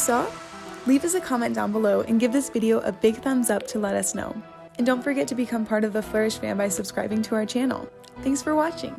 saw? Leave us a comment down below and give this video a big thumbs up to let us know. And don't forget to become part of the Flourish fam by subscribing to our channel. Thanks for watching!